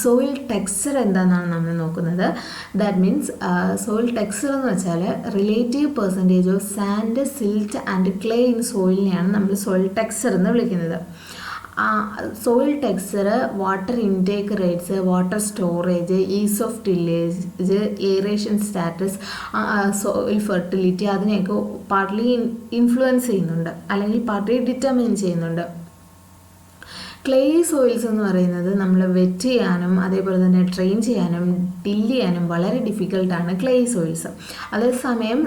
Soil texture എന്താണെന്നാണ് നമ്മൾ നോക്കുന്നത്. ദാറ്റ് മീൻസ് സോയിൽ ടെക്സ്ചർ എന്ന് വെച്ചാൽ relative percentage of sand, silt and clay in സോയിലിനെയാണ് നമ്മൾ സോയിൽ ടെക്സ്ചർ എന്ന് വിളിക്കുന്നത്. Soil texture, water intake rates, water storage, ease of tillage, aeration status, soil fertility, അതിനെയൊക്കെ പാർട്ട്ലി ഇൻഫ്ലുവൻസ് ചെയ്യുന്നുണ്ട് അല്ലെങ്കിൽ പാർട്ട്ലി ഡിറ്റർമിൻ ചെയ്യുന്നുണ്ട്. ക്ലേ സോയിൽസ് എന്ന് പറയുന്നത് നമ്മൾ വെറ്റ് ചെയ്യാനും അതേപോലെ തന്നെ ട്രെയിൻ ചെയ്യാനും ടില്ല് ചെയ്യാനും വളരെ ഡിഫിക്കൽട്ടാണ് ക്ലേ സോയിൽസ്. അതേസമയം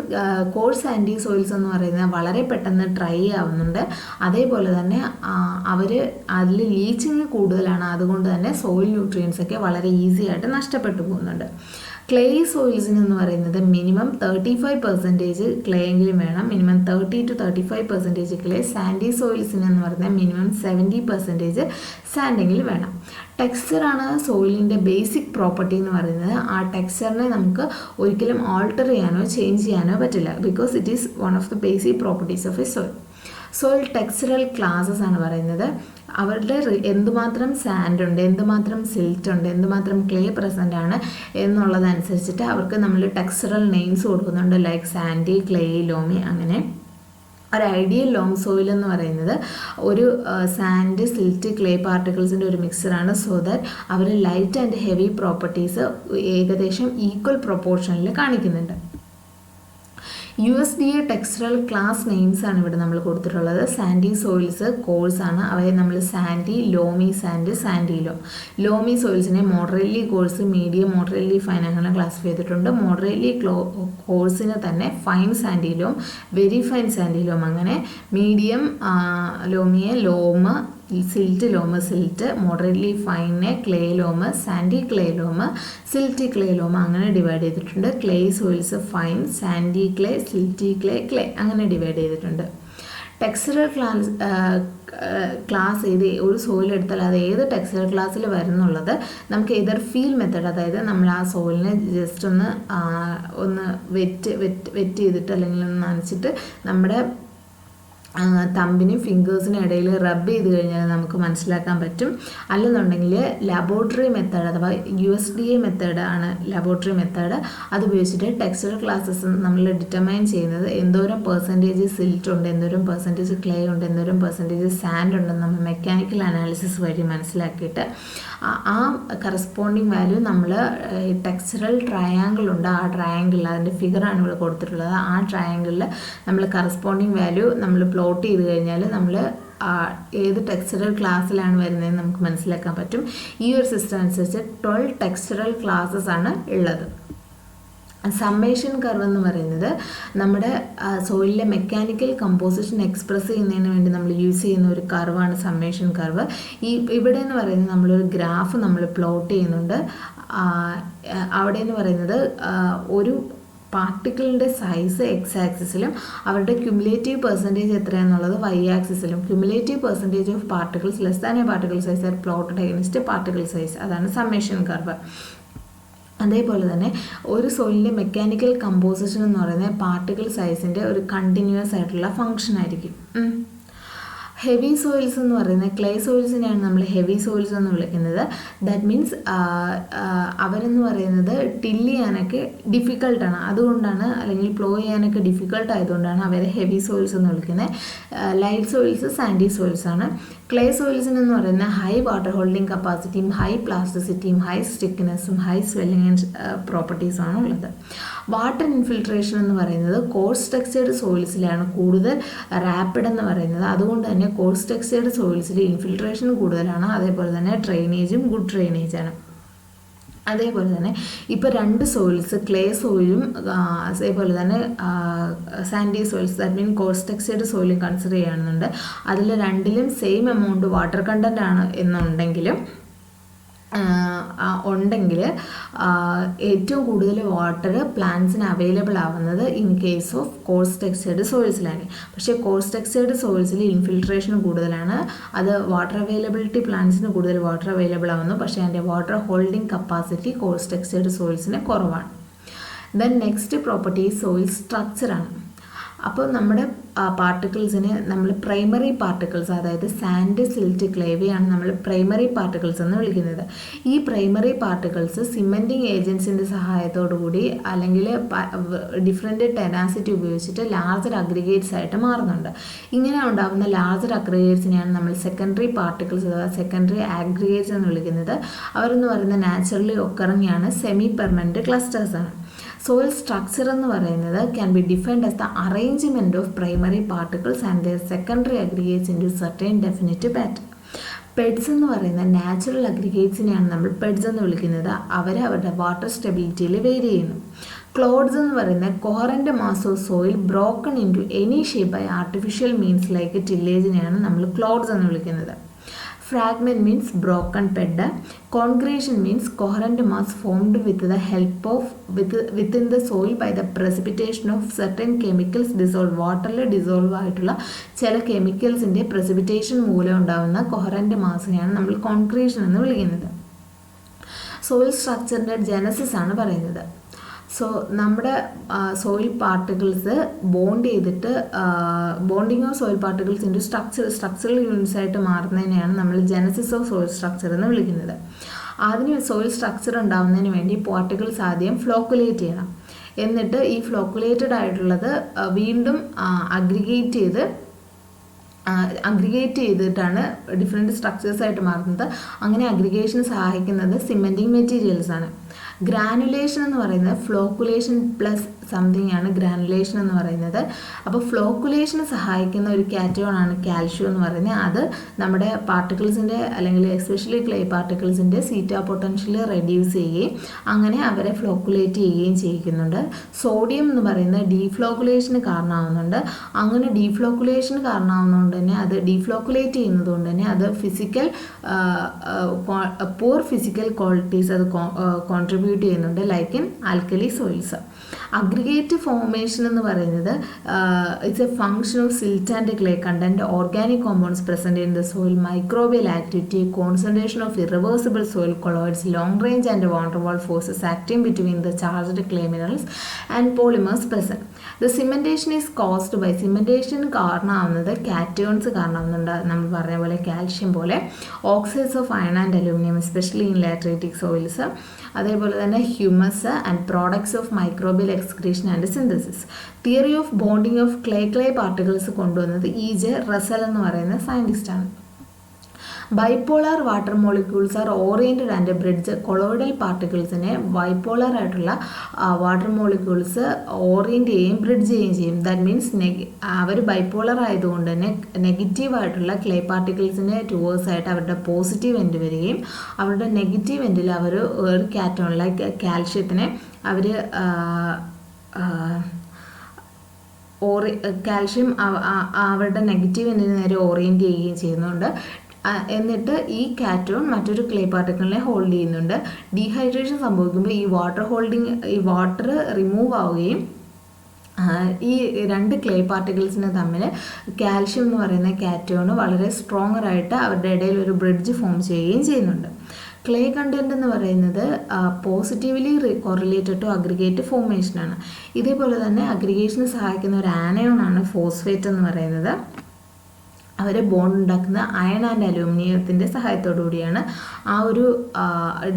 കോഴ്സ് സാൻഡി സോയിൽസ് എന്ന് പറയുന്നത് വളരെ പെട്ടെന്ന് ഡ്രൈ ആവുന്നുണ്ട്. അതേപോലെ തന്നെ അവർ അതിൽ ലീച്ചിങ് കൂടുതലാണ്. അതുകൊണ്ട് തന്നെ സോയിൽ ന്യൂട്രിയൻസ് ഒക്കെ വളരെ ഈസി ആയിട്ട് നഷ്ടപ്പെട്ടു പോകുന്നുണ്ട്. ക്ലേ സോയിൽസിന് എന്ന് പറയുന്നത് മിനിമം 35% ക്ലേ എങ്കിലും വേണം, മിനിമം 30 to 35% ക്ലേ. സാൻഡി സോയിൽസിന് എന്ന് പറയുന്നത് മിനിമം 70% സാൻഡെങ്കിലും വേണം. ടെക്സ്ചറാണ് സോയിലിൻ്റെ ബേസിക് പ്രോപ്പർട്ടി എന്ന് പറയുന്നത്. ആ ടെക്സ്ചറിനെ നമുക്ക് ഒരിക്കലും ആൾട്ടർ ചെയ്യാനോ ചേഞ്ച് ചെയ്യാനോ പറ്റില്ല, because it is one of the basic properties of a soil. Soil textural classes ആണ് പറയുന്നത്. അവരുടെ എന്തുമാത്രം സാൻഡ് ഉണ്ട്, എന്തുമാത്രം സിൽറ്റ് ഉണ്ട്, എന്തുമാത്രം ക്ലേ പ്രസൻ്റ് ആണ് എന്നുള്ളതനുസരിച്ചിട്ട് അവർക്ക് നമ്മൾ ടെക്സ്ചറൽ നെയിംസ് കൊടുക്കുന്നുണ്ട്. Like Sandy, clay, ലോമി. അങ്ങനെ ഒരു ഐഡിയൽ ലോങ് സോയിൽ എന്ന് പറയുന്നത് ഒരു സാൻഡ്, സിൽറ്റ്, ക്ലേ പാർട്ടിക്കിൾസിൻ്റെ ഒരു മിക്സറാണ്. സോ ദാറ്റ് അവർ ലൈറ്റ് ആൻഡ് ഹെവി പ്രോപ്പർട്ടീസ് ഏകദേശം ഈക്വൽ പ്രൊപ്പോർഷനിൽ കാണിക്കുന്നുണ്ട്. USDA ടെക്സ്ചറൽ ക്ലാസ് നെയിംസ് ആണ് ഇവിടെ നമ്മൾ കൊടുത്തിട്ടുള്ളത്. സാൻഡി സോയിൽസ് കോഴ്സ് ആണ്, അവയെ നമ്മൾ sandy, loamy sand, sandy loam. Loamy സോയിൽസിനെ moderately coarse, medium, moderately fine അങ്ങനെ ക്ലാസിഫൈ ചെയ്തിട്ടുണ്ട്. മോഡറേറ്റ്ലി കോഴ്സിന് തന്നെ fine sandy loam, very fine sandy loam, അങ്ങനെ മീഡിയം ലോമിയെ loam, silt loam silt, moderately ഫൈനെ clay loam, sandy clay loam, silty clay loam അങ്ങനെ divide ചെയ്തിട്ടുണ്ട്. Clay soils fine, sandy clay, silty clay, clay അങ്ങനെ divide ചെയ്തിട്ടുണ്ട്. Textural class ചെയ്ത് ഒരു soil എടുത്താൽ അത് ഏത് ടെക്സ്ചറൽ ക്ലാസ്സിൽ വരുന്നുള്ളത് നമുക്ക് ഏതൊരു ഫീൽ മെത്തേഡ്, അതായത് നമ്മൾ ആ സോയിലിനെ ജസ്റ്റ് ഒന്ന് വെറ്റ് ചെയ്തിട്ട് അല്ലെങ്കിൽ ഒന്ന് നനച്ചിട്ട് നമ്മുടെ തമ്പിനും ഫിംഗേഴ്സിനും ഇടയിൽ റബ്ബ് ചെയ്ത് കഴിഞ്ഞാൽ നമുക്ക് മനസ്സിലാക്കാൻ പറ്റും. അല്ലെന്നുണ്ടെങ്കിൽ ലബോറട്ടറി മെത്തേഡ് അഥവാ USDA മെത്തേഡ് ആണ് ലബോറട്ടറി മെത്തേഡ്. അത് ഉപയോഗിച്ചിട്ട് ടെക്സ്ചറൽ ക്ലാസ്സസ് നമ്മൾ ഡിറ്റർമൈൻ ചെയ്യുന്നത് എന്തോരം പെർസെൻറ്റേജ് സിൽറ്റ് ഉണ്ട്, എന്തോരം പെർസെൻറ്റേജ് ക്ലേ ഉണ്ട്, എന്തോരം പെർസെൻറ്റേജ് സാൻഡ് ഉണ്ടെന്ന് നമ്മൾ മെക്കാനിക്കൽ അനാലിസിസ് വഴി മനസ്സിലാക്കിയിട്ട് ആ കറസ്പോണ്ടിങ് വാല്യൂ നമ്മൾ ടെക്സ്ചറൽ ട്രയാങ്കിൾ ഉണ്ട്, ആ ട്രയാങ്കിളിൽ അതിൻ്റെ ഫിഗറാണ് ഇവിടെ കൊടുത്തിട്ടുള്ളത്. ആ ട്രയാങ്കിളിൽ നമ്മൾ കറസ്പോണ്ടിങ് വാല്യൂ നമ്മൾ പ്ലോട്ട് ചെയ്ത് കഴിഞ്ഞാൽ നമ്മൾ ഏത് ടെക്സ്ചറൽ ക്ലാസ്സിലാണ് വരുന്നതെന്ന് നമുക്ക് മനസ്സിലാക്കാൻ പറ്റും. ഈ ഒരു സിസ്റ്റം അനുസരിച്ച് 12 ടെക്സ്ചറൽ ക്ലാസ്സസ് ആണ് ഉള്ളത്. സമ്മേഷൻ കർവ് എന്ന് പറയുന്നത് നമ്മുടെ സോയിലിലെ മെക്കാനിക്കൽ കമ്പോസിഷൻ എക്സ്പ്രസ് ചെയ്യുന്നതിന് വേണ്ടി നമ്മൾ യൂസ് ചെയ്യുന്ന ഒരു കർവാണ് സമ്മേഷൻ കർവ്. ഇവിടെ എന്ന് പറയുന്നത് നമ്മളൊരു ഗ്രാഫ് നമ്മൾ പ്ലോട്ട് ചെയ്യുന്നുണ്ട്. അവിടെ എന്ന് പറയുന്നത് ഒരു പാർട്ടിക്കിളിൻ്റെ സൈസ് എക്സ് ആക്സിസിലും അവരുടെ ക്യുമുലേറ്റീവ് പെർസെൻറ്റേജ് എത്രയാണെന്നുള്ളത് വൈ ആക്സിസിലും. Cumulative percentage of particles less than a particle size are plotted against particle size, അതാണ് സമ്മേഷൻ കർവ്. അതേപോലെ തന്നെ ഒരു സോയിലിൻ്റെ മെക്കാനിക്കൽ കമ്പോസിഷൻ എന്ന് പറയുന്നത് പാർട്ടിക്കിൾ സൈസിൻ്റെ ഒരു കണ്ടിന്യൂസ് ആയിട്ടുള്ള ഫങ്ഷൻ ആയിരിക്കും. ഹെവി സോയിൽസ് എന്ന് പറയുന്നത് ക്ലേ സോയിൽസിനെയാണ് നമ്മൾ ഹെവി സോയിൽസ് എന്ന് വിളിക്കുന്നത്. ദാറ്റ് മീൻസ് അവരെന്ന് പറയുന്നത് ടില്ല് ചെയ്യാനൊക്കെ ഡിഫിക്കൾട്ടാണ്, അതുകൊണ്ടാണ് അല്ലെങ്കിൽ പ്ലോ ചെയ്യാനൊക്കെ ഡിഫിക്കൾട്ട് ആയതുകൊണ്ടാണ് അവരെ ഹെവി സോയിൽസ് എന്ന് വിളിക്കുന്നത്. ലൈറ്റ് സോയിൽസ് സാൻഡി സോയിൽസ് ആണ്. ക്ലേ സോയിൽസിനെന്ന് പറയുന്നത് ഹൈ വാട്ടർ ഹോൾഡിംഗ് കപ്പാസിറ്റിയും ഹൈ പ്ലാസ്റ്റിസിറ്റിയും ഹൈ സ്റ്റിക്നെസ്സും ഹൈ സ്വെല്ലിംഗ് ആൻഡ് പ്രോപ്പർട്ടീസുമാണ് ഉള്ളത്. വാട്ടർ ഇൻഫിൽട്രേഷൻ എന്ന് പറയുന്നത് കോഴ്സ് ടെക്സ്ചേർഡ് സോയിൽസിലാണ് കൂടുതൽ റാപ്പിഡ് എന്ന് പറയുന്നത്. അതുകൊണ്ട് തന്നെ കോഴ്സ് ടെക്സ്ചേർഡ് സോയിൽസിൽ ഇൻഫിൽട്രേഷൻ കൂടുതലാണ്. അതേപോലെ തന്നെ ഡ്രെയിനേജും ഗുഡ് ഡ്രെയിനേജാണ്. അതേപോലെ തന്നെ ഇപ്പോൾ 2 സോയിൽസ് ക്ലേ സോയിലും അതേപോലെ തന്നെ sandy soils that mean coarse textured സോയിലും കൺസിഡർ ചെയ്യുന്നുണ്ട്. അതിൽ രണ്ടിലും സെയിം എമൗണ്ട് വാട്ടർ കണ്ടൻ്റ് ആണ് എന്നുണ്ടെങ്കിലും ഏറ്റവും കൂടുതൽ വാട്ടർ പ്ലാന്റ്സിന് അവൈലബിൾ ആവുന്നത് in case of coarse textured സോയിൽസിലാണ്. പക്ഷേ കോഴ്സ് ടെക്സ്ചേർഡ് സോയിൽസിൽ ഇൻഫിൽട്രേഷൻ കൂടുതലാണ്. അത് വാട്ടർ അവൈലബിലിറ്റി പ്ലാന്റ്സിന് കൂടുതൽ വാട്ടർ അവൈലബിൾ ആവുന്നു, പക്ഷേ അതിൻ്റെ water holding capacity coarse textured സോയിൽസിന് കുറവാണ്. ദെൻ നെക്സ്റ്റ് പ്രോപ്പർട്ടി സോയിൽ സ്ട്രക്ചറാണ്. അപ്പോൾ നമ്മുടെ പാർട്ടിക്കിൾസിന് നമ്മൾ പ്രൈമറി പാർട്ടിക്കിൾസ്, അതായത് സാൻഡ്, സിൽറ്റ്, ക്ലേവയാണ് നമ്മൾ പ്രൈമറി പാർട്ടിക്കിൾസ് എന്ന് വിളിക്കുന്നത്. ഈ പ്രൈമറി പാർട്ടിക്കിൾസ് സിമെൻറ്റിങ് ഏജൻസിൻ്റെ സഹായത്തോടു കൂടി അല്ലെങ്കിൽ ഡിഫറെൻറ്റ് ടെനാസിറ്റി ഉപയോഗിച്ചിട്ട് ലാർജർ അഗ്രിഗേറ്റ്സ് ആയിട്ട് മാറുന്നുണ്ട്. ഇങ്ങനെ ഉണ്ടാകുന്ന ലാർജർ അഗ്രിഗേറ്റ്സിനെയാണ് നമ്മൾ സെക്കൻഡറി പാർട്ടിക്കിൾസ് അഥവാ സെക്കൻഡറി ആഗ്രിഗേറ്റ്സ് എന്ന് വിളിക്കുന്നത്. അവരെന്ന് പറയുന്നത് നാച്ചുറലി ഒക്കറിങ് ആണ്, സെമി പെർമനൻറ്റ് ക്ലസ്റ്റേഴ്സ് ആണ്. സോയിൽ സ്ട്രക്ചർ എന്ന് പറയുന്നത് can be defined as the arrangement of primary particles and their secondary aggregates into certain definite pattern. Peds എന്ന് പറയുന്ന നാച്ചുറൽ അഗ്രിഗേറ്റ്സിനെയാണ് നമ്മൾ പെഡ്സ് എന്ന് വിളിക്കുന്നത്. അവരുടെ വാട്ടർ സ്റ്റെബിലിറ്റിയിൽ വേരി ചെയ്യുന്നു. ക്ലോഡ്സ് എന്ന് പറയുന്ന coherent mass of soil broken into any shape by artificial means like ടില്ലേജിനെയാണ് നമ്മൾ ക്ലോഡ്സ് എന്ന് വിളിക്കുന്നത്. Fragment means broken bed. Congregation means coherent mass formed with the help of within the soil by the precipitation of certain chemicals dissolved. വാട്ടറിൽ dissolve ആയിട്ടുള്ള ചില കെമിക്കൽസിൻ്റെ precipitation മൂലം ഉണ്ടാകുന്ന coherent മാസിനെയാണ് നമ്മൾ കോൺക്രീഷൻ എന്ന് വിളിക്കുന്നത്. സോയിൽ സ്ട്രക്ചറിൻ്റെ ജനസിസ് ആണ് പറയുന്നത്. സോ നമ്മുടെ സോയിൽ പാർട്ടിക്കിൾസ് ബോണ്ട് ചെയ്തിട്ട് bonding of soil particles into structural units ആയിട്ട് മാറുന്നതിനെയാണ് നമ്മൾ ജനസിസ് ഓഫ് സോയിൽ സ്ട്രക്ചർ എന്ന് വിളിക്കുന്നത്. അതിന് സോയിൽ സ്ട്രക്ചർ ഉണ്ടാകുന്നതിന് വേണ്ടി പാർട്ടിക്കിൾസ് ആദ്യം ഫ്ലോക്കുലേറ്റ് ചെയ്യണം. എന്നിട്ട് ഈ ഫ്ലോക്കുലേറ്റഡ് ആയിട്ടുള്ളത് വീണ്ടും അഗ്രിഗേറ്റ് ചെയ്തിട്ടാണ് ഡിഫറെൻറ്റ് സ്ട്രക്ചേഴ്സായിട്ട് മാറുന്നത്. അങ്ങനെ അഗ്രിഗേഷൻ സഹായിക്കുന്നത് സിമെൻറ്റിങ് മെറ്റീരിയൽസ് ആണ്. ഗ്രാനുലേഷൻ എന്ന് പറയുന്നത് ഫ്ലോക്കുലേഷൻ പ്ലസ് സംതിങ് ആണ് ഗ്രാനുലേഷൻ എന്ന് പറയുന്നത്. അപ്പോൾ ഫ്ലോക്കുലേഷന് സഹായിക്കുന്ന ഒരു കാറ്റയോൺ ആണ് കാൽഷ്യം എന്ന് പറയുന്നത്. അത് നമ്മുടെ പാർട്ടിക്കിൾസിൻ്റെ അല്ലെങ്കിൽ എസ്പെഷ്യലി ക്ലേ പാർട്ടിക്കിൾസിൻ്റെ സീറ്റാ പൊട്ടൻഷ്യൽ റെഡ്യൂസ് ചെയ്യുകയും അങ്ങനെ അവരെ ഫ്ലോക്കുലേറ്റ് ചെയ്യുകയും ചെയ്യിക്കുന്നുണ്ട്. സോഡിയം എന്ന് പറയുന്നത് ഡീഫ്ലോക്കുലേഷന് കാരണമാകുന്നുണ്ട്. അങ്ങനെ ഡീഫ്ലോക്കുലേഷന് കാരണമാകുന്നതുകൊണ്ട് തന്നെ അത് ഡീഫ്ലോക്കുലേറ്റ് ചെയ്യുന്നത് കൊണ്ട് തന്നെ അത് പൂർ ഫിസിക്കൽ ക്വാളിറ്റീസ് അത് കോൺട്രിബ്യൂട്ട് ചെയ്യുന്നുണ്ട്, like in alkali soils. Aggregate formation എന്ന് പറയുന്നത് it's a function of silt and clay content, organic compounds present in the soil, microbial activity, concentration of irreversible soil colloids, long range and water wall forces acting between the charged clay minerals and polymers present. The cementation is caused by, cementation കാരണമാവുന്നത് cations കാരണമാവുന്നുണ്ട്. നമ്മൾ പറഞ്ഞ പോലെ calcium പോലെ, oxides of iron and aluminium especially in lateritic soils, അതേപോലെ തന്നെ humus and products of microbial excretion and synthesis. Theory of bonding of clay particles കൊണ്ടുവന്നത് E.J. Russell എന്ന് പറയുന്ന സയൻറ്റിസ്റ്റാണ്. Bipolar water molecules are oriented and bridge. Colloidal പാർട്ടിക്കിൾസിനെ bipolar ആയിട്ടുള്ള water molecules orient ചെയ്യുകയും bridge ചെയ്യുകയും ചെയ്യും. ദാറ്റ് മീൻസ് അവർ ബൈപോളർ ആയതുകൊണ്ട് തന്നെ നെഗറ്റീവായിട്ടുള്ള ക്ലേ പാർട്ടിക്കിൾസിൻ്റെ ടുവേഴ്സ് ആയിട്ട് അവരുടെ പോസിറ്റീവ് എൻഡ് വരികയും അവരുടെ നെഗറ്റീവ് എൻഡിൽ അവർ ഒരു കാറ്റോൺ ലൈക്ക് കാൽഷ്യത്തിനെ അവർ കാൽഷ്യം അവരുടെ നെഗറ്റീവ് എൻഡിന് നേരെ ഓറിയൻറ്റ് ചെയ്യുകയും ചെയ്യുന്നുണ്ട്. എന്നിട്ട് ഈ കാറ്റോൺ മറ്റൊരു ക്ലേ പാർട്ടിക്കിളിനെ ഹോൾഡ് ചെയ്യുന്നുണ്ട്. ഡീഹൈഡ്രേഷൻ സംഭവിക്കുമ്പോൾ ഈ വാട്ടർ റിമൂവ് ആവുകയും ഈ രണ്ട് ക്ലേ പാർട്ടിക്കിൾസിന് തമ്മിൽ കാൽഷ്യം എന്ന് പറയുന്ന കാറ്റോൺ വളരെ സ്ട്രോങ്ങർ ആയിട്ട് അവരുടെ ഇടയിൽ ഒരു ബ്രിഡ്ജ് ഫോം ചെയ്യുകയും ചെയ്യുന്നുണ്ട്. ക്ലേ കണ്ടൻറ്റ് എന്ന് പറയുന്നത് പോസിറ്റീവ്ലി കോറിലേറ്റഡ് ടു അഗ്രിഗേറ്റ് ഫോർമേഷനാണ്. ഇതേപോലെ തന്നെ അഗ്രിഗേഷന് സഹായിക്കുന്ന ഒരു ആനയോണാണ് ഫോസ്ഫേറ്റ് എന്ന് പറയുന്നത്. അവർ ബോണ്ട് ഉണ്ടാക്കുന്ന അയൺ ആൻഡ് അലൂമിനിയത്തിൻ്റെ സഹായത്തോടു കൂടിയാണ്. ആ ഒരു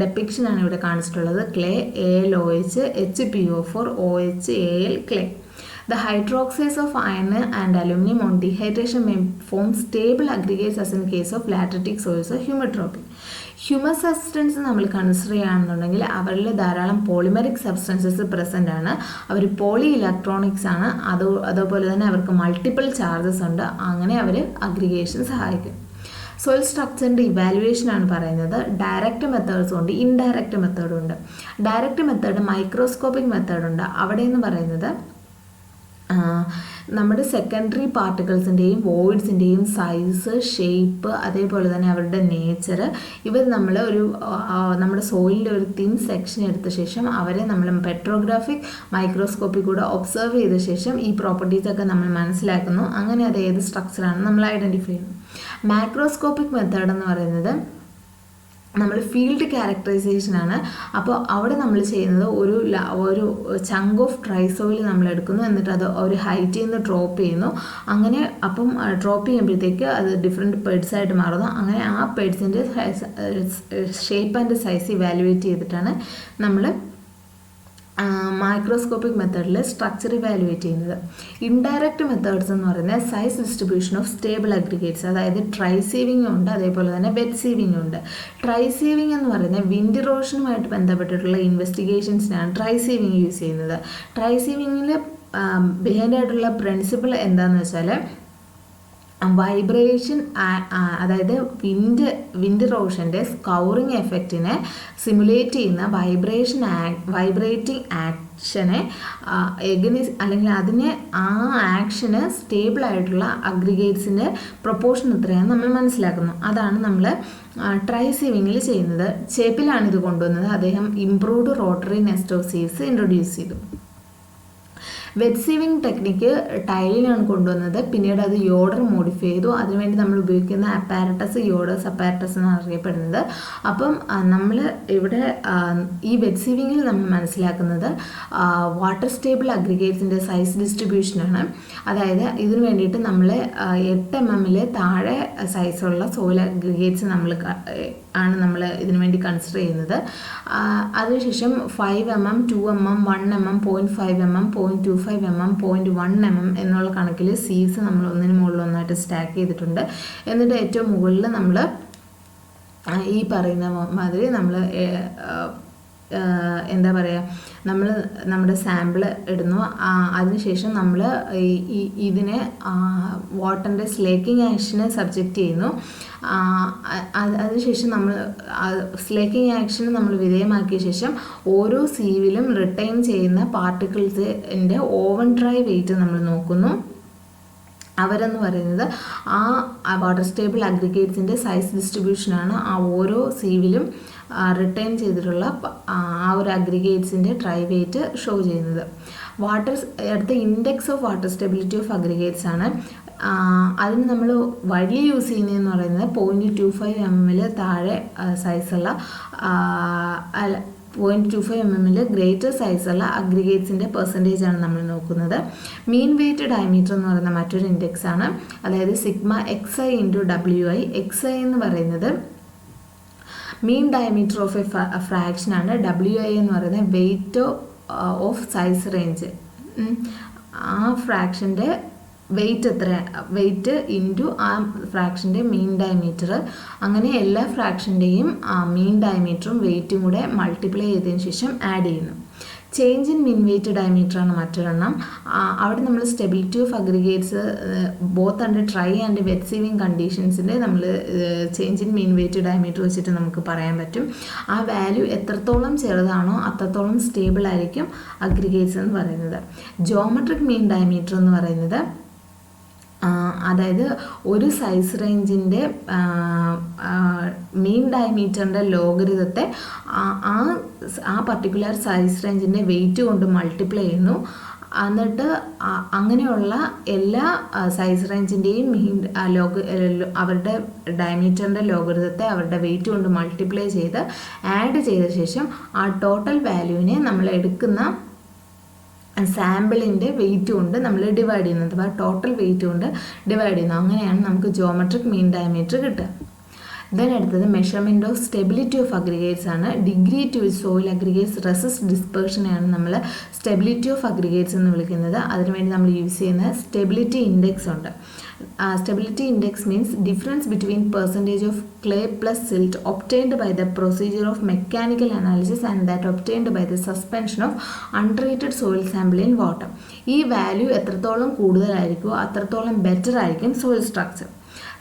ഡെപ്പിക്ഷനാണ് ഇവിടെ കാണിച്ചിട്ടുള്ളത്. Clay AlOH, HPO4, OH, Al, clay. The hydroxides of iron and aluminum on dehydration may form stable aggregates as in case of lateritic soils or humidropy. Humus substance നമ്മൾ കൺസിഡർ ചെയ്യുകയാണെന്നുണ്ടെങ്കിൽ അവരിൽ ധാരാളം പോളിമെറിക് സബ്സ്റ്റൻസസ് പ്രസൻ്റ് ആണ്. അവർ poly electronics ആണ്. അതുപോലെ തന്നെ അവർക്ക് multiple charges ഉണ്ട്. അങ്ങനെ അവർ അഗ്രിഗേഷൻ സഹായിക്കും. സോയിൽ സ്ട്രക്ചറിൻ്റെ ഇവാലുവേഷനാണ് പറയുന്നത്. ഡയറക്റ്റ് മെത്തേഡ്സും ഉണ്ട്, ഇൻഡയറക്റ്റ് മെത്തേഡും ഉണ്ട്. ഡയറക്റ്റ് മെത്തേഡ് മൈക്രോസ്കോപ്പിക് മെത്തേഡുണ്ട്. അവിടെ എന്ന് പറയുന്നത് നമ്മുടെ സെക്കൻഡറി പാർട്ടിക്കിൾസിൻ്റെയും വോയിഡ്സിൻ്റെയും സൈസ്, ഷേപ്പ്, അതേപോലെ തന്നെ അവരുടെ നേച്ചർ, ഇവർ നമ്മൾ നമ്മുടെ സോയിലിൻ്റെ ഒരു തിൻ സെക്ഷൻ എടുത്ത ശേഷം അവരെ നമ്മൾ പെട്രോഗ്രാഫിക് മൈക്രോസ്കോപ്പിൽ കൂടെ ഒബ്സർവ് ചെയ്ത ശേഷം ഈ പ്രോപ്പർട്ടീസൊക്കെ നമ്മൾ മനസ്സിലാക്കുന്നു. അങ്ങനെ അത് ഏത് സ്ട്രക്ചറാണ് നമ്മൾ ഐഡൻറ്റിഫൈ ചെയ്യുന്നു. മാക്രോസ്കോപ്പിക് മെത്തേഡ് എന്ന് പറയുന്നത് നമ്മൾ ഫീൽഡ് ക്യാരക്ടറൈസേഷനാണ്. അപ്പോൾ അവിടെ നമ്മൾ ചെയ്യുന്നത് ഒരു ചങ്ക് ഓഫ് ഡ്രൈ സോയിൽ നമ്മൾ എടുക്കുന്നു, എന്നിട്ട് അത് ഒരു ഹൈറ്റിൽ നിന്ന് ഡ്രോപ്പ് ചെയ്യുന്നു. അങ്ങനെ അപ്പം ഡ്രോപ്പ് ചെയ്യുമ്പോഴത്തേക്ക് അത് ഡിഫറെൻറ്റ് പേഡ്സ് ആയിട്ട് മാറുന്നു. അങ്ങനെ ആ പേഡ്സിൻ്റെ ഷേപ്പ് ആൻഡ് സൈസ് ഇവാലുവേറ്റ് ചെയ്തിട്ടാണ് നമ്മൾ മൈക്രോസ്കോപ്പിക് മെത്തേഡിൽ സ്ട്രക്ചർ ഇവാലുവേറ്റ് ചെയ്യുന്നത്. ഇൻഡയറക്റ്റ് മെത്തേഡ്സ് എന്ന് പറയുന്നത് size distribution of stable aggregates, അതായത് ട്രൈ സീവിംഗ് ഉണ്ട്, അതേപോലെ തന്നെ വെറ്റ് സീവിംഗ് ഉണ്ട്. ട്രൈ സീവിംഗ് എന്ന് പറയുന്നത് വിൻഡ് ഇറോഷനുമായിട്ട് ബന്ധപ്പെട്ടിട്ടുള്ള ഇൻവെസ്റ്റിഗേഷൻസിനാണ് ട്രൈ സീവിംഗ് യൂസ് ചെയ്യുന്നത്. ട്രൈ സീവിങ്ങിൽ ബിഹൈൻഡ് ആയിട്ടുള്ള പ്രിൻസിപ്പിൾ എന്താണെന്ന് വെച്ചാൽ വൈബ്രേഷൻ, അതായത് വിൻഡ് ഇറോഷൻ്റെ സ്കൗറിങ് എഫക്റ്റിനെ സിമുലേറ്റ് ചെയ്യുന്ന വൈബ്രേറ്റിംഗ് ആക്ഷനെ അല്ലെങ്കിൽ അതിനെ ആ ആക്ഷന് സ്റ്റേബിൾ ആയിട്ടുള്ള അഗ്രിഗേറ്റ്സിൻ്റെ പ്രൊപ്പോർഷൻ എത്രയാണെന്ന് നമ്മൾ മനസ്സിലാക്കുന്നു. അതാണ് നമ്മൾ ട്രൈ സീവിങ്ങിൽ ചെയ്യുന്നത്. ചേപ്പിലാണ് ഇത് കൊണ്ടുവന്നത്. അദ്ദേഹം improved rotary nest of sieves introduce ചെയ്തു. വെറ്റ് സീവിങ് ടെക്നിക്ക് ടൈലിനാണ് കൊണ്ടുവന്നത്. പിന്നീട് അത് യോഡർ മോഡിഫൈ ചെയ്തു. അതിനുവേണ്ടി നമ്മൾ ഉപയോഗിക്കുന്ന അപ്പാരറ്റസ് യോഡേഴ്സ് അപ്പാരറ്റസ് എന്നാണ് അറിയപ്പെടുന്നത്. അപ്പം നമ്മൾ ഇവിടെ ഈ വെറ്റ് സീവിങ്ങിൽ നമ്മൾ മനസ്സിലാക്കുന്നത് വാട്ടർ സ്റ്റേബിൾ അഗ്രിഗേറ്റ്സിൻ്റെ സൈസ് ഡിസ്ട്രിബ്യൂഷനാണ്. അതായത് ഇതിനു വേണ്ടിയിട്ട് നമ്മൾ 8 mm താഴെ സൈസുള്ള സോയിൽ അഗ്രിഗേറ്റ്സ് നമ്മൾ ഇതിനു വേണ്ടി കൺസിഡർ ചെയ്യുന്നത്. അതിനുശേഷം 5 mm, 2 mm, 1 mm, 0.5 mm, 0.25 mm, 0.1 mm എന്നുള്ള കണക്കിൽ സീവ്സ് നമ്മൾ ഒന്നിന് മുകളിൽ ഒന്നായിട്ട് സ്റ്റാക്ക് ചെയ്തിട്ടുണ്ട്. എന്നിട്ട് ഏറ്റവും മുകളിൽ നമ്മൾ ഈ പറയുന്ന മാതിരി നമ്മൾ എന്താ പറയുക, നമ്മൾ നമ്മുടെ സാമ്പിൾ ഇടുന്നു. അതിനുശേഷം നമ്മൾ ഇതിനെ വാട്ടറിൻ്റെ സ്ലേക്കിംഗ് ആക്ഷന് സബ്ജക്റ്റ് ചെയ്യുന്നു. അതിനുശേഷം നമ്മൾ സ്ലേക്കിംഗ് ആക്ഷന് നമ്മൾ വിധേയമാക്കിയ ശേഷം ഓരോ സീവിലും റിട്ടൈൻ ചെയ്യുന്ന പാർട്ടിക്കിൾസിൻ്റെ ഓവൻ ഡ്രൈ വെയിറ്റ് നമ്മൾ നോക്കുന്നു. അവരെന്ന് പറയുന്നത് ആ വാട്ടർ സ്റ്റേബിൾ അഗ്രിഗേറ്റ്സിൻ്റെ സൈസ് ഡിസ്ട്രിബ്യൂഷനാണ് ആ ഓരോ സീവിലും റിട്ടൈൻ ചെയ്തിട്ടുള്ള ആ ഒരു അഗ്രിഗേറ്റ്സിൻ്റെ ഡ്രൈ വെയിറ്റ് ഷോ ചെയ്യുന്നത്. അടുത്ത index of water stability of aggregates ആണ്. അതിന് നമ്മൾ വഴി യൂസ് ചെയ്യുന്നതെന്ന് പറയുന്നത് 0.25 mm താഴെ സൈസുള്ള 0.25 mm ഗ്രേറ്റർ സൈസുള്ള അഗ്രിഗേറ്റ്സിൻ്റെ പെർസെൻറ്റേജ് ആണ് നമ്മൾ നോക്കുന്നത്. മീൻ വെയിറ്റ് ഡയമീറ്റർ എന്ന് പറയുന്ന മറ്റൊരു ഇൻഡെക്സ് ആണ്. അതായത് sigma XI into WI. XI എന്ന് പറയുന്നത് മീൻ ഡയമീറ്റർ ഓഫ് എ ഫ്രാക്ഷൻ ആണ്. WI എന്ന് പറയുന്നത് വെയിറ്റ് ഓഫ് സൈസ് റേഞ്ച്. ആ ഫ്രാക്ഷൻ്റെ വെയിറ്റ് ഇൻറ്റു ആ ഫ്രാക്ഷൻ്റെ മീൻ ഡയമീറ്റർ. അങ്ങനെ എല്ലാ ഫ്രാക്ഷൻ്റെയും മീൻ ഡയമീറ്ററും വെയിറ്റും കൂടെ മൾട്ടിപ്ലൈ ചെയ്തതിന് ശേഷം ആഡ് ചെയ്യുന്നു. Change in mean weight diameter ആണ് മറ്റൊരെണ്ണം. അവിടെ നമ്മൾ stability of aggregates both under dry and wet sieving കണ്ടീഷൻസിൻ്റെ നമ്മൾ change in mean weight diameter വെച്ചിട്ട് നമുക്ക് പറയാൻ പറ്റും. ആ വാല്യൂ എത്രത്തോളം ചെറുതാണോ അത്രത്തോളം സ്റ്റേബിൾ ആയിരിക്കും അഗ്രിഗേറ്റ്സ് എന്ന് പറയുന്നത്. ജോമെട്രിക് മീൻ ഡയമീറ്റർ എന്ന് പറയുന്നത് അതായത് ഒരു സൈസ് റേഞ്ചിൻ്റെ മീൻ ഡയമീറ്ററിൻ്റെ ലോഗരിതത്തെ ആ പർട്ടിക്കുലർ സൈസ് റേഞ്ചിൻ്റെ വെയിറ്റ് കൊണ്ട് മൾട്ടിപ്ലൈ ചെയ്യുന്നു. എന്നിട്ട് അങ്ങനെയുള്ള എല്ലാ സൈസ് റേഞ്ചിൻ്റെയും അവരുടെ ഡയമീറ്ററിൻ്റെ ലോഗരിതത്തെ അവരുടെ വെയിറ്റ് കൊണ്ട് മൾട്ടിപ്ലൈ ചെയ്ത് ആഡ് ചെയ്ത ശേഷം ആ ടോട്ടൽ വാല്യൂവിനെ നമ്മൾ എടുക്കുന്ന സാമ്പിളിൻ്റെ വെയിറ്റ് കൊണ്ട് നമ്മൾ ഡിവൈഡ് ചെയ്യുന്നത്. അപ്പോൾ ടോട്ടൽ വെയിറ്റ് കൊണ്ട് ഡിവൈഡ് ചെയ്യുന്നത്. അങ്ങനെയാണ് നമുക്ക് ജോമെട്രിക് മീൻ ഡയമീറ്റർ കിട്ടുക. ദെൻ അടുത്തത് measurement of stability of aggregates ആണ്. Degree to which soil aggregates resist ഡിസ്പേർഷനെയാണ് നമ്മൾ സ്റ്റെബിലിറ്റി ഓഫ് അഗ്രിഗേറ്റ്സ് എന്ന് വിളിക്കുന്നത്. അതിനുവേണ്ടി നമ്മൾ യൂസ് ചെയ്യുന്ന സ്റ്റെബിലിറ്റി ഇൻഡെക്സ് ഉണ്ട്. Stability index means difference between percentage of clay plus silt obtained by the procedure of mechanical analysis and that obtained by the suspension of untreated soil sample in water. ഈ value എത്രത്തോളം കൂടുതലായിരിക്കുമോ അത്രത്തോളം better ആയിരിക്കും soil structure.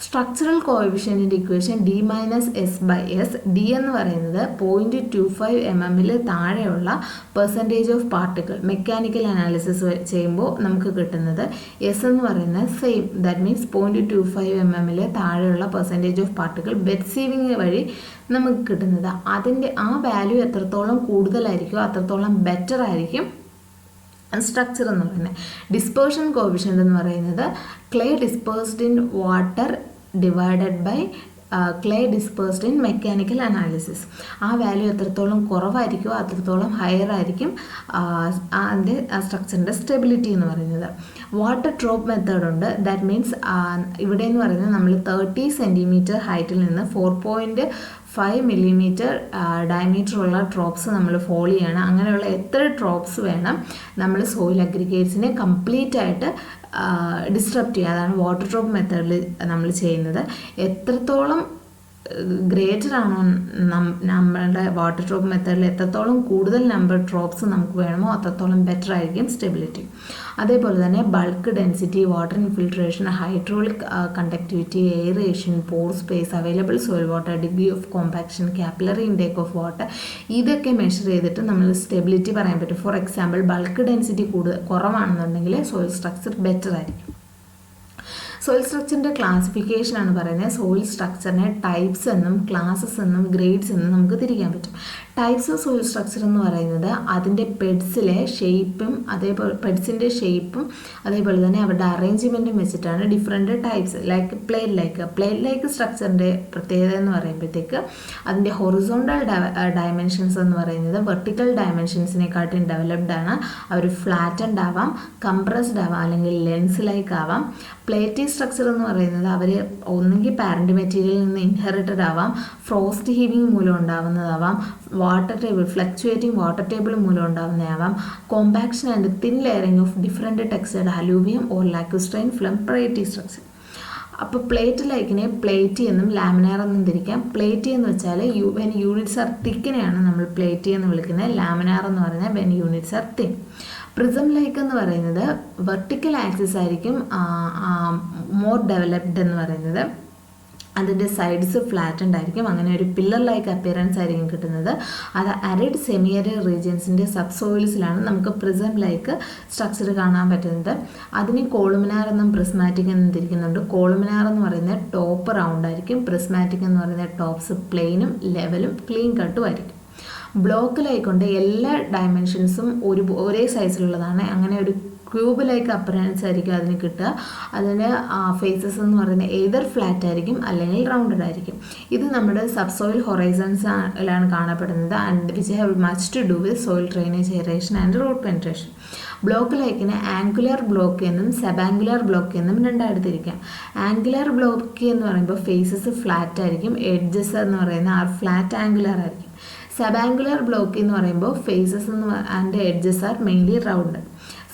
Structural കോഎഫിഷ്യൻറ്റിൻ്റെ equation D-S/S. D എന്ന് പറയുന്നത് 0.25 mm താഴെയുള്ള percentage of particle mechanical analysis ചെയ്യുമ്പോൾ നമുക്ക് കിട്ടുന്നത്. എസ് എന്ന് പറയുന്നത് സെയിം, ദാറ്റ് മീൻസ് 0.25 mm താഴെയുള്ള percentage of particle wet sieving വഴി നമുക്ക് കിട്ടുന്നത്. അതിൻ്റെ ആ വാല്യൂ എത്രത്തോളം കൂടുതലായിരിക്കുമോ അത്രത്തോളം ബെറ്റർ ആയിരിക്കും സ്ട്രക്ചർ എന്ന് പറയുന്നത്. ഡിസ്പേർഷൻ കോഎഫിഷ്യൻ്റ് എന്ന് പറയുന്നത് clay dispersed in water divided by clay dispersed in mechanical analysis. ആ വാല്യൂ എത്രത്തോളം കുറവായിരിക്കുമോ അത്രത്തോളം ഹയർ ആയിരിക്കും അതിൻ്റെ സ്ട്രക്ചറിൻ്റെ സ്റ്റെബിലിറ്റി എന്ന് പറയുന്നത്. വാട്ടർ ഡ്രോപ്പ് മെത്തേഡ് ഉണ്ട്. ദാറ്റ് മീൻസ് ഇവിടെ എന്ന് പറയുന്നത് നമ്മൾ 30 സെൻറ്റിമീറ്റർ ഹൈറ്റിൽ നിന്ന് 4.5 മില്ലിമീറ്റർ ഡയമീറ്ററുള്ള ഡ്രോപ്സ് നമ്മൾ ഫോളോ ചെയ്യണം. അങ്ങനെയുള്ള എത്ര ഡ്രോപ്സ് വേണം നമ്മൾ സോയിൽ അഗ്രിഗേറ്റ്സിനെ കംപ്ലീറ്റ് ആയിട്ട് ഡിസ്ട്രപ്റ്റ് ചെയ്യുക. അതാണ് വാട്ടർ ഡ്രോപ്പ് മെത്തേഡിൽ നമ്മൾ ചെയ്യുന്നത്. എത്രത്തോളം ഗ്രേറ്റർ ആണോ നമ്മളുടെ വാട്ടർ ഡ്രോപ്പ് മെത്തേഡിൽ എത്രത്തോളം കൂടുതൽ നമ്പർ ഡ്രോപ്സ് നമുക്ക് വേണമോ അത്രത്തോളം ബെറ്റർ ആയിരിക്കും സ്റ്റെബിലിറ്റി. അതേപോലെ തന്നെ bulk density, water infiltration, hydraulic conductivity, aeration, pore space, available soil water, degree of compaction, capillary intake of water, ഇതൊക്കെ മെഷർ ചെയ്തിട്ട് നമ്മൾ സ്റ്റെബിലിറ്റി പറയാൻ പറ്റും. ഫോർ എക്സാമ്പിൾ ബൾക്ക് ഡെൻസിറ്റി കുറവാണെന്നുണ്ടെങ്കിൽ സോയിൽ സ്ട്രക്ചർ ബെറ്റർ ആയിരിക്കും. സോയിൽ സ്ട്രക്ചറിൻ്റെ ക്ലാസിഫിക്കേഷനാണ് പറയുന്നത്. സോയിൽ സ്ട്രക്ചറിനെ ടൈപ്സ് എന്നും ക്ലാസസ് എന്നും ഗ്രേഡ്സ് എന്നും നമുക്ക് തിരിക്കാൻ പറ്റും. ടൈപ്സ് ഓഫ് സോയിൽ സ്ട്രക്ചർ എന്ന് പറയുന്നത് അതിൻ്റെ പെഡ്സിലെ ഷേപ്പും പെഡ്സിൻ്റെ ഷേപ്പും അതേപോലെ തന്നെ അവരുടെ അറേഞ്ച്മെൻറ്റും വെച്ചിട്ടാണ് different types. Like plate like സ്ട്രക്ചറിൻ്റെ പ്രത്യേകത എന്ന് പറയുമ്പോഴത്തേക്ക് അതിൻ്റെ ഹൊറിസോണ്ടൽ ഡയമെൻഷൻസ് എന്ന് പറയുന്നത് വെർട്ടിക്കൽ ഡയമെൻഷൻസിനെക്കാട്ടും ഡെവലപ്ഡ് ആണ്. അവർ ഫ്ലാറ്റൻഡ് ആവാം, കംപ്രസ്ഡ് ആവാം, അല്ലെങ്കിൽ ലെൻസ് ലൈക്ക് ആവാം. പ്ലേറ്റി സ്ട്രക്ചർ എന്ന് പറയുന്നത് അവർ ഒന്നുകിൽ പാരന്റ് മെറ്റീരിയലിൽ നിന്ന് ഇൻഹെറിറ്റഡ് ആവാം, ഫ്രോസ്റ്റ് ഹീവിങ് മൂലം ഉണ്ടാവുന്നതാവാം, water table fluctuating water table മൂലം ഉണ്ടാവുന്നതാവാം, compaction and thin layering of different textured alluvium or lacustrine from platy structure. അപ്പോൾ പ്ലേറ്റ് ലൈക്കിനെ പ്ലേറ്റി എന്നും ലാമിനാർ എന്നും തിരിക്കാം. പ്ലേറ്റി എന്ന് വെച്ചാൽ വെൻ യൂണിറ്റ്സ് ആർ തിക്കിനെയാണ് നമ്മൾ പ്ലേറ്റി എന്ന് വിളിക്കുന്നത്. ലാമിനാർ എന്ന് പറഞ്ഞാൽ when units are thin. Prism like എന്ന് പറയുന്നത് വെർട്ടിക്കൽ ആക്സിസ് ആയിരിക്കും മോർ ഡെവലപ്ഡ് എന്ന് പറയുന്നത്. അതിൻ്റെ സൈഡ്സ് ഫ്ലാറ്റൻഡ് ആയിരിക്കും. അങ്ങനെ ഒരു പില്ലർ ലൈക്ക് അപ്പിയറൻസ് ആയിരിക്കും കിട്ടുന്നത്. അത് അരിഡ് സെമി അരിഡ് റീജിയൻസിൻ്റെ സബ്സോയിൽസിലാണ് നമുക്ക് പ്രിസം ലൈക്ക് സ്ട്രക്ചർ കാണാൻ പറ്റുന്നത്. അതിന് കോളുമിനാർ എന്നും പ്രിസ്മാറ്റിക് എന്നും തിരിക്കുന്നുണ്ട്. കോളുമിനാർ എന്ന് പറയുന്നത് ടോപ്പ് റൗണ്ട് ആയിരിക്കും. പ്രിസ്മാറ്റിക് എന്ന് പറയുന്നത് ടോപ്സ് പ്ലെയിനും ലെവലും ക്ലീൻ കട്ടും ആയിരിക്കും. ബ്ലോക്ക് ലൈക്കുണ്ട്. എല്ലാ ഡയമെൻഷൻസും ഒരേ സൈസിലുള്ളതാണ്. അങ്ങനെ ഒരു ക്യൂബ് ലൈക്ക് അപ്പറൻസ് ആയിരിക്കും അതിന് കിട്ടുക. അതിന് ഫേസസ് എന്ന് പറയുന്നത് ഏതർ ഫ്ലാറ്റ് ആയിരിക്കും അല്ലെങ്കിൽ റൗണ്ടഡ് ആയിരിക്കും. ഇത് നമ്മുടെ സബ്സോയിൽ ഹൊറൈസൺസിലാണ് കാണപ്പെടുന്നത്. And which have much to do with soil drainage, aeration and root penetration. Block ലൈക്കിന് ആംഗുലർ ബ്ലോക്ക് എന്നും സബാംഗുലർ ബ്ലോക്ക് എന്നും രണ്ടായിട്ട് തിരിക്കാം. ആംഗുലർ ബ്ലോക്ക് എന്ന് പറയുമ്പോൾ ഫേസസ് ഫ്ലാറ്റ് ആയിരിക്കും. എഡ്ജസ് എന്ന് പറയുന്നത് ഫ്ലാറ്റ് ആംഗുലർ ആയിരിക്കും. സബാംഗുലർ ബ്ലോക്ക് എന്ന് പറയുമ്പോൾ faces and edges are mainly round.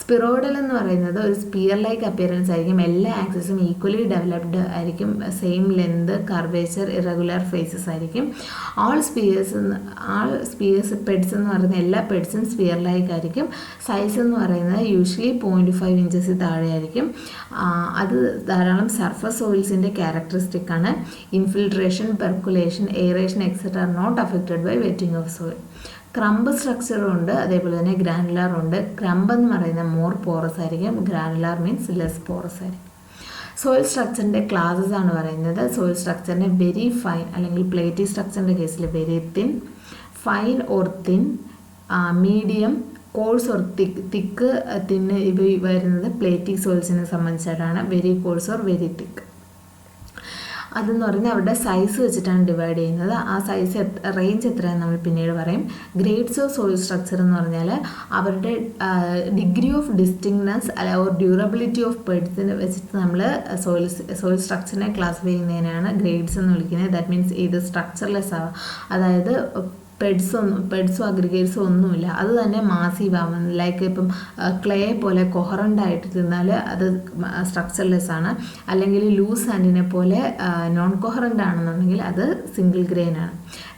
Spheroidal എന്ന് പറയുന്നത് ഒരു സ്പിയർ ലൈക്ക് അപ്പിയറൻസ് ആയിരിക്കും. എല്ലാ ആക്സിസും ഈക്വലി ഡെവലപ്ഡ് ആയിരിക്കും. Same length, curvature, irregular faces ആയിരിക്കും. ആൾ സ്പിയേഴ്സ് പെഡ്സ് എന്ന് പറയുന്ന എല്ലാ പെഡ്സും സ്പിയർ ലൈക്ക് ആയിരിക്കും. സൈസ് എന്ന് പറയുന്നത് യൂഷ്വലി 0.5 ഇഞ്ചസിൽ താഴെ ആയിരിക്കും. അത് ധാരാളം സർഫസ് സോയിൽസിൻ്റെ ക്യാരക്ടറിസ്റ്റിക് ആണ്. Infiltration, percolation, aeration etcetera are not affected by wetting of soil. Crumb സ്ട്രക്ചറും ഉണ്ട്, അതേപോലെ തന്നെ ഗ്രാനുലാർ ഉണ്ട്. ക്രംബ് എന്ന് പറയുന്നത് മോർ പോറസ് ആയിരിക്കും. ഗ്രാനുലാർ മീൻസ് ലെസ് പോറസ് ആയിരിക്കും. സോയിൽ സ്ട്രക്ചറിൻ്റെ ക്ലാസസ് ആണ് പറയുന്നത്. സോയിൽ സ്ട്രക്ചറിൻ്റെ വെരി ഫൈൻ അല്ലെങ്കിൽ പ്ലേറ്റി സ്ട്രക്ചറിൻ്റെ കേസിൽ very thin, fine or thin, medium, coarse or thick തിന്ന് ഇവ വരുന്നത് പ്ലേറ്റി സോയിൽസിനെ സംബന്ധിച്ചിട്ടാണ്. Very coarse or very thick. അതെന്ന് പറയുന്നത് അവരുടെ സൈസ് വെച്ചിട്ടാണ് ഡിവൈഡ് ചെയ്യുന്നത്. ആ സൈസ് റേഞ്ച് എത്രയാണെന്ന് നമ്മൾ പിന്നീട് പറയും. ഗ്രേഡ്സ് ഓഫ് സോയിൽ സ്ട്രക്ചർ എന്ന് പറഞ്ഞാൽ അവരുടെ degree of distinctness or durability of പെഡ്സിനെ വെച്ചിട്ട് നമ്മൾ സോയിൽ സ്ട്രക്ചറിനെ ക്ലാസിഫൈ ചെയ്യുന്നതിനാണ് ഗ്രേഡ്സ് എന്ന് വിളിക്കുന്നത്. ദാറ്റ് മീൻസ് ഇത് സ്ട്രക്ചർലെസ് ആവാം, അതായത് പെഡ്സോ അഗ്രിഗേറ്റ്സോ ഒന്നുമില്ല, അത് തന്നെ മാസീവ് ആവാം. ലൈക്ക് ഇപ്പം ക്ലേ പോലെ കൊഹറൻ്റ് ആയിട്ട് തിന്നാൽ അത് സ്ട്രക്ചർലെസ് ആണ്. അല്ലെങ്കിൽ ലൂസ് സാൻഡിനെ പോലെ നോൺ കൊഹറൻ്റ് ആണെന്നുണ്ടെങ്കിൽ അത് സിംഗിൾ ഗ്രെയിൻ ആണ്.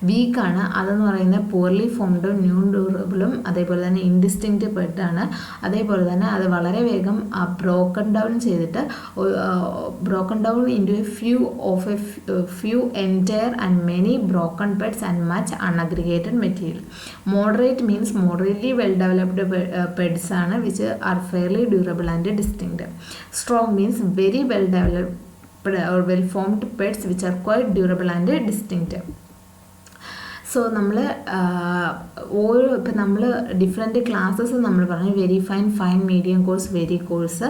വീക്കാണ് അതെന്ന് പറയുന്നത് പുവർലി ഫോംഡും ന്യൂ ഡ്യൂറബിളും അതേപോലെ തന്നെ ഇൻഡിസ്റ്റിങ്ക്റ്റ് പെഡാണ്. അതേപോലെ തന്നെ അത് വളരെ വേഗം ബ്രോക്കൺ ഡൗൺ ചെയ്തിട്ട് into a few entire and many broken peds and much unaggregated material. Moderate means moderately well developed peds ആണ് which are fairly durable and distinct. Strong means very well developed or well formed peds which are quite durable and distinct. So നമ്മൾ ഇപ്പം നമ്മൾ different classes നമ്മൾ പറഞ്ഞു. Very fine, fine, medium coarse, very coarse.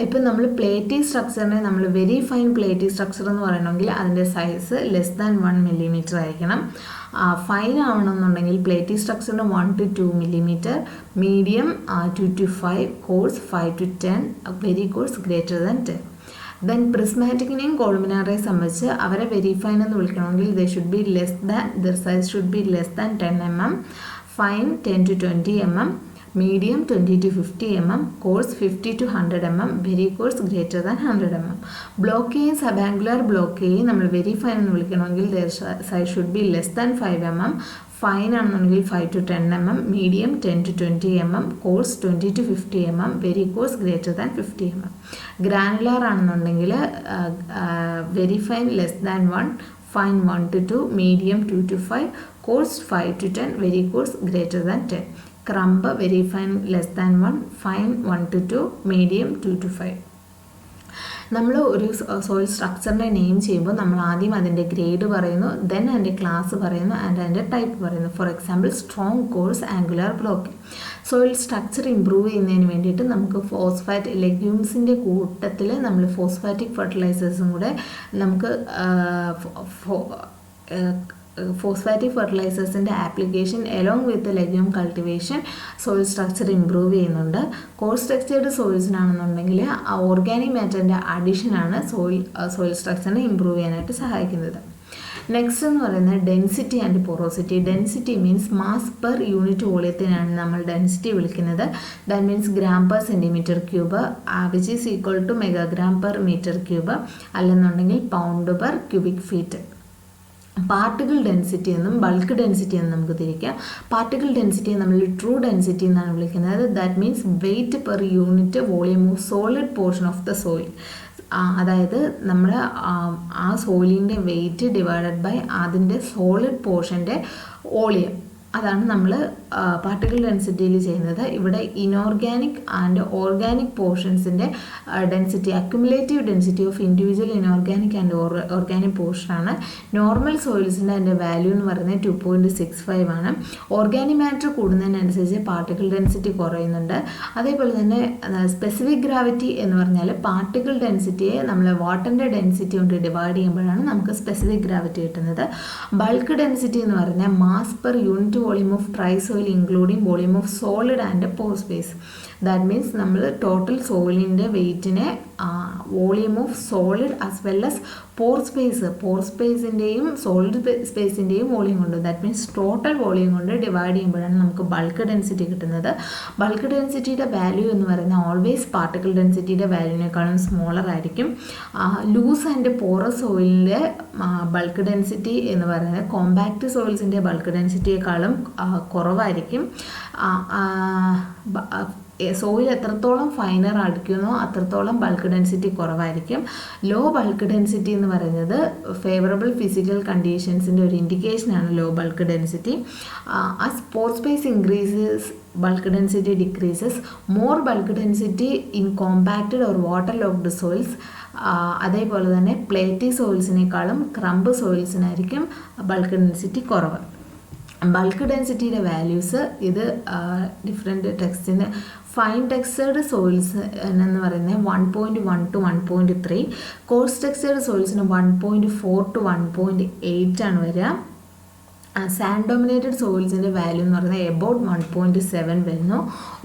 ഇപ്പം നമ്മൾ platy സ്ട്രക്ചറിനെ നമ്മൾ very fine platy structure എന്ന് പറയണമെങ്കിൽ അതിൻ്റെ സൈസ് ലെസ് ദാൻ 1 മില്ലിമീറ്റർ ആയിരിക്കണം. ഫൈൻ ആവണമെന്നുണ്ടെങ്കിൽ പ്ലേറ്റി സ്ട്രക്ചറിന് 1 to 2 millimetre, medium 2 to 5, coarse 5 to 10, very coarse greater than 10. Then പ്രിസ്മാറ്റിക്കിനെയും കോളുമിനാറേയും സംബന്ധിച്ച് അവരെ വെരി ഫൈൻ എന്ന് വിളിക്കണമെങ്കിൽ their size should be less than 10 mm, fine 10 to 20 mm, medium 20 to 50 mm, coarse 50 to 100 mm, very coarse greater than 100 mm. ബ്ലോക്കെയും സബാങ്കുലർ ബ്ലോക്കെയും നമ്മൾ very fine എന്ന് വിളിക്കണമെങ്കിൽ their size should be less than 5 mm, fine ആണെന്നുണ്ടെങ്കിൽ 5 to 10 mm, medium 10 to 20 mm, coarse 20 to 50 mm, very coarse greater than 50 mm. Granular ആണെന്നുണ്ടെങ്കിൽ very fine less than 1, fine 1 to 2, medium 2 to 5, coarse 5 to 10, very coarse greater than 10. Crumb very fine less than 1, fine 1 to 2, medium 2 to 5. നമ്മൾ ഒരു soil സ്ട്രക്ചറിനെ name ചെയ്യുമ്പോൾ നമ്മൾ ആദ്യം അതിൻ്റെ grade പറയുന്നു, then അതിൻ്റെ class പറയുന്നു, ആൻഡ് അതിൻ്റെ ടൈപ്പ് പറയുന്നു. For example strong course angular block. Soil structure improve ചെയ്യുന്നതിന് വേണ്ടിയിട്ട് നമുക്ക് ഫോസ്ഫാറ്റ് ലെഗ്യൂംസിൻ്റെ കൂട്ടത്തിൽ നമ്മൾ ഫോസ്ഫാറ്റിക് ഫെർട്ടിലൈസേഴ്സും കൂടെ നമുക്ക് ഫോസ്ഫാറ്റിക് ഫെർട്ടിലൈസേഴ്സിൻ്റെ application along with legume cultivation soil structure improve ചെയ്യുന്നുണ്ട്. കോഴ്സ് ടെക്സ്ചേർഡ് സോയിൽസിനാണെന്നുണ്ടെങ്കിൽ ആ ഓർഗാനിക് മാറ്ററിൻ്റെ അഡീഷനാണ് സോയിൽ സ്ട്രക്ചറിനെ ഇമ്പ്രൂവ് ചെയ്യാനായിട്ട് സഹായിക്കുന്നത്. നെക്സ്റ്റ് എന്ന് പറയുന്നത് density and porosity. Density means mass per unit വോളിയത്തിനാണ് നമ്മൾ ഡെൻസിറ്റി വിളിക്കുന്നത്. That means gram per centimetre cube which is equal to megagram per metre cube, അല്ലെന്നുണ്ടെങ്കിൽ pound per cubic feet. Particle density എന്നും bulk density എന്നും നമുക്ക് തിരിക്കാം. Particle ഡെൻസിറ്റിയെ നമ്മൾ true density എന്നാണ് വിളിക്കുന്നത്. That means weight per unit volume of solid portion of the soil. അതായത് നമ്മൾ ആ സോയിലിൻ്റെ വെയിറ്റ് ഡിവൈഡഡ് ബൈ അതിൻ്റെ സോളിഡ് പോർഷൻ്റെ വോളിയം, അതാണ് നമ്മൾ പാർട്ടിക്കിൾ ഡെൻസിറ്റിയിൽ ചെയ്യുന്നത്. ഇവിടെ ഇനോർഗാനിക് ആൻഡ് ഓർഗാനിക് പോർഷൻസിൻ്റെ density, accumulative density of individual inorganic and organic പോർഷനാണ്. നോർമൽ സോയിൽസിൻ്റെ അതിൻ്റെ വാല്യൂ എന്ന് പറയുന്നത് 2.65 ആണ്. ഓർഗാനിക് മാറ്റർ കൂടുന്നതിനനുസരിച്ച് പാർട്ടിക്കിൾ ഡെൻസിറ്റി കുറയുന്നുണ്ട്. അതേപോലെ തന്നെ സ്പെസിഫിക് ഗ്രാവിറ്റി എന്ന് പറഞ്ഞാൽ പാർട്ടിക്കിൾ ഡെൻസിറ്റിയെ നമ്മൾ വാട്ടറിൻ്റെ ഡെൻസിറ്റി കൊണ്ട് ഡിവൈഡ് ചെയ്യുമ്പോഴാണ് നമുക്ക് സ്പെസിഫിക് ഗ്രാവിറ്റി കിട്ടുന്നത്. ബൾക്ക് ഡെൻസിറ്റി എന്ന് പറഞ്ഞാൽ mass per unit volume of dry soil including volume of solid and pore space. That means നമ്മൾ ടോട്ടൽ സോയിലിൻ്റെ വെയിറ്റിനെ volume of solid as well as pore സ്പേസിൻ്റെയും സോളിഡ് സ്പേസിൻ്റെയും വോളിയം കൊണ്ട്, ദാറ്റ് മീൻസ് ടോട്ടൽ വോളിയം കൊണ്ട് divide ചെയ്യുമ്പോഴാണ് നമുക്ക് bulk density കിട്ടുന്നത്. ബൾക്ക് ഡെൻസിറ്റിയുടെ വാല്യൂ എന്ന് പറയുന്നത് ഓൾവേസ് പാർട്ടിക്കിൾ ഡെൻസിറ്റിയുടെ വാല്യൂവിനേക്കാളും സ്മോളർ ആയിരിക്കും. ലൂസ് ആൻഡ് പോറസ് സോയിലിൻ്റെ ബൾക്ക് ഡെൻസിറ്റി എന്ന് പറയുന്നത് കോമ്പാക്റ്റ് സോയിൽസിൻ്റെ ബൾക്ക് ഡെൻസിറ്റിയേക്കാളും കുറവായിരിക്കും. സോയിൽ എത്രത്തോളം ഫൈനർ അടിക്കുന്നോ അത്രത്തോളം ബൾക്ക് ഡെൻസിറ്റി കുറവായിരിക്കും. ലോ ബൾക്ക് ഡെൻസിറ്റി എന്ന് പറയുന്നത് ഫേവറബിൾ ഫിസിക്കൽ കണ്ടീഷൻസിൻ്റെ ഒരു ഇൻഡിക്കേഷനാണ് low bulk density. As pore space increases bulk density decreases. More bulk density in compacted or waterlogged soils. അതേപോലെ തന്നെ പ്ലേറ്റി സോയിൽസിനേക്കാളും ക്രംബ് സോയിൽസിനായിരിക്കും ബൾക്ക് ഡെൻസിറ്റി കുറവ്. ബൾക്ക് ഡെൻസിറ്റിയുടെ വാല്യൂസ് ഇത് ഡിഫറെൻറ്റ് ടെക്സ്റ്റിന് ഫൈൻ ടെക്സ്ചേർഡ് സോയിൽസ് എന്ന് പറയുന്നത് 1.1 to 1.3, കോഴ്സ് ടെക്സ്ചേർഡ് സോയിൽസിന് 1.4 to 1.8 ആണ് വരിക. Sand dominated സോയിൽസിൻ്റെ value എന്ന് പറയുന്നത് എബൌട്ട് 1.7 വരുന്നു.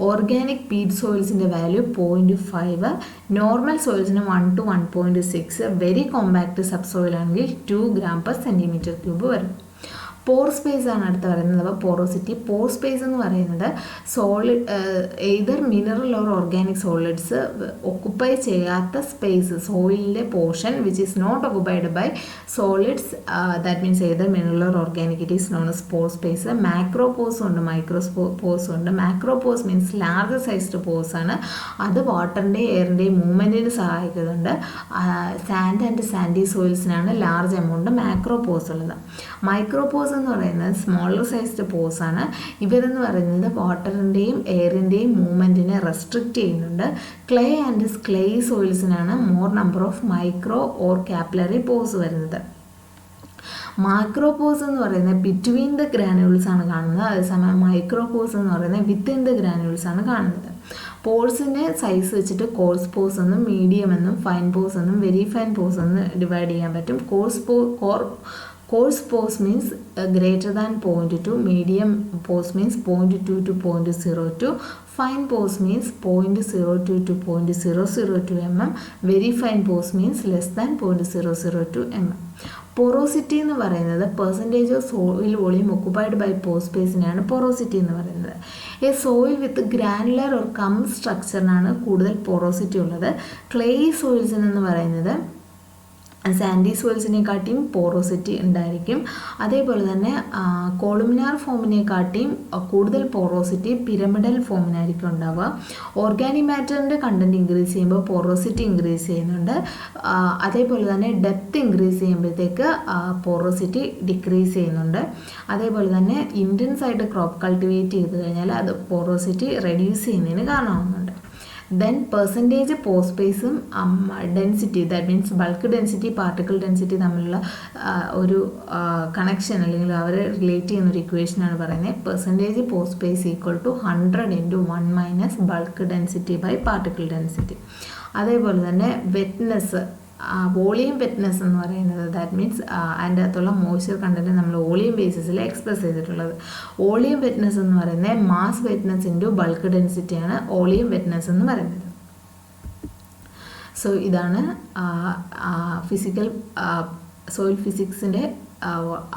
ഓർഗാനിക് പീറ്റ് സോയിൽസിൻ്റെ വാല്യൂ 0.5, നോർമൽ സോയിൽസിന് 1 to 1.6, very compact subsoil ആണെങ്കിൽ 2 gram per centimeter cube വരും. പോർ സ്പേസ് ആണ് അടുത്ത് പറയുന്നത്. അപ്പോൾ പോറോസിറ്റി. പോർ സ്പേസ് എന്ന് പറയുന്നത് solid either mineral or organic solids occupy ചെയ്യാത്ത സ്പേസ്, സോയിലിൻ്റെ portion which is not occupied by solids, that means either mineral or organic, it is known as pore space. Macropores ഉണ്ട്, micropores ഉണ്ട്. Macropores means large sized pores ആണ്. അത് വാട്ടറിൻ്റെയും എയറിൻ്റെയും മൂവ്മെൻറ്റിന് സഹായിക്കുന്നുണ്ട്. സാൻഡ് ആൻഡ് സാൻഡി സോയിൽസിനാണ് ലാർജ് എമൗണ്ട് മാക്രോപോസ് ഉള്ളത്. മൈക്രോപോസ് എന്ന് പറയുന്നത് സ്മോളർ സൈസ്ഡ് പോസ് ആണ്. ഇവരെന്ന് പറയുന്നത് വാട്ടറിൻ്റെയും എയറിൻ്റെയും മൂവ്മെൻറ്റിനെ റെസ്ട്രിക്റ്റ് ചെയ്യുന്നുണ്ട്. ക്ലേ ആൻഡ് ക്ലേ സോയിൽസിനാണ് more number of micro or capillary pores വരുന്നത്. മാക്രോപോസ് എന്ന് പറയുന്നത് ബിറ്റ്വീൻ ദ ഗ്രാനുൾസ് ആണ് കാണുന്നത്, അതേസമയം മൈക്രോപോസ് എന്ന് പറയുന്നത് വിത്തിൻ ദ ഗ്രാനുൾസ് ആണ് കാണുന്നത്. പോഴ്സിൻ്റെ സൈസ് വെച്ചിട്ട് കോഴ്സ് പോസ് എന്നും മീഡിയം എന്നും ഫൈൻ പോസ് എന്നും വെരി ഫൈൻ പോസ് എന്നും ഡിവൈഡ് ചെയ്യാൻ പറ്റും. Coarse pores means greater than 0.2, medium pores means 0.2 to 0.02, fine pores means 0.02 to 0.002 mm, very fine pores means less than 0.002 mm. Porosity എന്ന് പറയുന്നത് percentage of soil volume occupied by pore സ്പേസിനെയാണ് porosity എന്ന് പറയുന്നത്. A soil with granular or crumb സ്ട്രക്ചറിനാണ് കൂടുതൽ porosity ഉള്ളത്. Clay സോയിൽസിനെന്ന് പറയുന്നത് സാൻഡി സോയിൽസിനെക്കാട്ടിയും പോറോസിറ്റി ഉണ്ടായിരിക്കും. അതേപോലെ തന്നെ കോളുമിനാർ ഫോമിനെക്കാട്ടിയും കൂടുതൽ പോറോസിറ്റി പിരമിഡൽ ഫോമിനായിരിക്കും ഉണ്ടാവുക. ഓർഗാനിക് മാറ്ററിൻ്റെ കണ്ടൻറ്റ് ഇൻക്രീസ് ചെയ്യുമ്പോൾ പോറോസിറ്റി ഇൻക്രീസ് ചെയ്യുന്നുണ്ട്. അതേപോലെ തന്നെ ഡെപ്ത് ഇൻക്രീസ് ചെയ്യുമ്പോഴത്തേക്ക് പോറോസിറ്റി ഡിക്രീസ് ചെയ്യുന്നുണ്ട്. അതേപോലെ തന്നെ ഇൻറ്റൻസ് ആയിട്ട് ക്രോപ്പ് കൾട്ടിവേറ്റ് ചെയ്ത് കഴിഞ്ഞാൽ അത് പോറോസിറ്റി റെഡ്യൂസ് ചെയ്യുന്നതിന് കാരണമാകുന്നുണ്ട്. Then percentage pore spaceും density, that means bulk density particle density തമ്മിലുള്ള ഒരു കണക്ഷൻ അല്ലെങ്കിൽ അവരെ റിലേറ്റ് ചെയ്യുന്ന ഒരു ഇക്വേഷനാണ് പറയുന്നത് percentage pore space equal to 100 × 1 - bulk density by particle density. അതേപോലെ തന്നെ വെറ്റ്നെസ്, വോളിയം വെറ്റ്നെസ് എന്ന് പറയുന്നത് ദാറ്റ് മീൻസ് അതിൻ്റെ അകത്തുള്ള മോയ്സ്ചർ കണ്ടന്റ് നമ്മൾ വോളിയം ബേസിസിൽ എക്സ്പ്രസ് ചെയ്തിട്ടുള്ളത്. വോളിയം വെറ്റ്നെസ് എന്ന് പറയുന്നത് മാസ് വെറ്റ്നെസ് ഇൻറ്റു ബൾക്ക് ഡെൻസിറ്റിയാണ് വോളിയം വെറ്റ്നെസ് എന്ന് പറയുന്നത്. സോ ഇതാണ് സോയിൽ ഫിസിക്സിൻ്റെ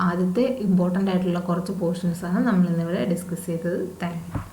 ആദ്യത്തെ ഇമ്പോർട്ടൻ്റ് ആയിട്ടുള്ള കുറച്ച് പോർഷൻസാണ് നമ്മൾ ഇന്നിവിടെ ഡിസ്കസ് ചെയ്തത്. Thank you.